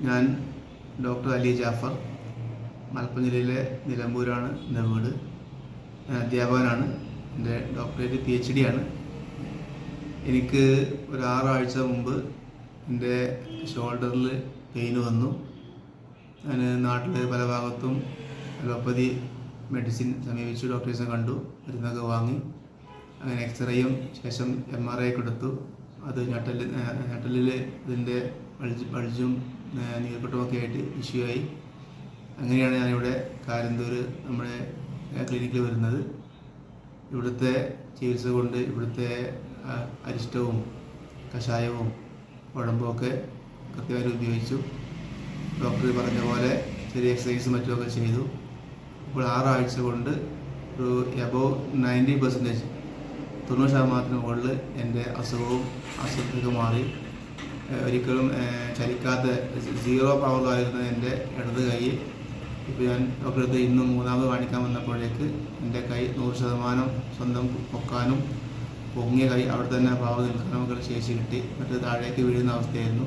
ഞാൻ ഡോക്ടർ അലി ജാഫർ, മലപ്പുറം ജില്ലയിലെ നിലമ്പൂരാണ് എൻ്റെ വീട്. ഞാൻ അധ്യാപകനാണ്. എൻ്റെ ഡോക്ടറേറ്റ് PhD ആണ്. എനിക്ക് ഒരു 6 ആഴ്ച മുമ്പ് എൻ്റെ ഷോൾഡറിൽ പെയിൻ വന്നു. ഞാൻ നാട്ടിൽ പല ഭാഗത്തും അലോപ്പതി മെഡിസിൻ സമീപിച്ചു, ഡോക്ടേഴ്സിനെ കണ്ടു, മരുന്നൊക്കെ വാങ്ങി. അങ്ങനെ എക്സ്റേയും ശേഷം MRI ഒക്കെ എടുത്തു. അത് ഞെട്ടലിൽ ഇതിൻ്റെ ബൾജും നീർക്കെട്ടുമൊക്കെ ആയിട്ട് ഇഷ്യൂ ആയി. അങ്ങനെയാണ് ഞാനിവിടെ കാരന്തൂർ നമ്മുടെ ക്ലിനിക്കിൽ വരുന്നത്. ഇവിടുത്തെ ചികിത്സ കൊണ്ട് ഇവിടുത്തെ അരിഷ്ടവും കഷായവും കുഴമ്പുമൊക്കെ കൃത്യമായി ഉപയോഗിച്ചു. ഡോക്ടർ പറഞ്ഞ പോലെ ചെറിയ എക്സസൈസും മറ്റുമൊക്കെ ചെയ്തു. ഇപ്പോൾ 6 ആഴ്ച കൊണ്ട് ഒരു എബോവ് 90%, 90% മുകളിൽ എൻ്റെ അസുഖമൊക്കെ മാറി. ഒരിക്കലും ചലിക്കാത്ത 0 പവറിലായിരുന്ന എൻ്റെ ഇടത് കൈ ഇപ്പോൾ ഞാൻ ഡോക്ടറെ അടുത്ത് ഇന്നും 3ാമത് കാണിക്കാൻ വന്നപ്പോഴേക്ക് എൻ്റെ കൈ 100% സ്വന്തം പൊക്കാനും പൊങ്ങിയ കൈ അവിടെ തന്നെ പാവ നിൽക്കാനൊക്കെ ശേഷി കിട്ടി. മറ്റു താഴേക്ക് വീഴുന്ന അവസ്ഥയായിരുന്നു.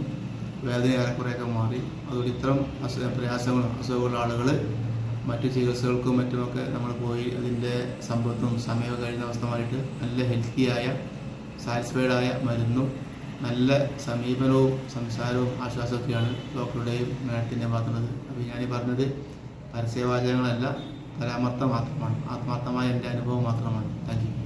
വേദന ഏറെക്കുറെയൊക്കെ മാറി. അതുകൊണ്ട് ഇത്തരം അസുഖമുള്ള ആളുകൾ മറ്റു ചികിത്സകൾക്കും മറ്റുമൊക്കെ നമ്മൾ പോയി അതിൻ്റെ സമ്പത്തും സമയമൊക്കെ കഴിയുന്ന അവസ്ഥ മാറിയിട്ട് നല്ല ഹെൽത്തിയായ സാറ്റിസ്ഫൈഡായ മരുന്നും നല്ല സമീപനവും സംസാരവും ആശ്വാസമൊക്കെയാണ് ഡോക്ടറുടെയും മേഡത്തിൻ്റെയും ഭാഗത്തുള്ളത്. അപ്പോൾ ഞാൻ പറഞ്ഞത് പരസ്യവാചകങ്ങളല്ല, പരാമർത്തം മാത്രമാണ്, ആത്മാർത്ഥമായ എൻ്റെ അനുഭവം മാത്രമാണ്. Thank you.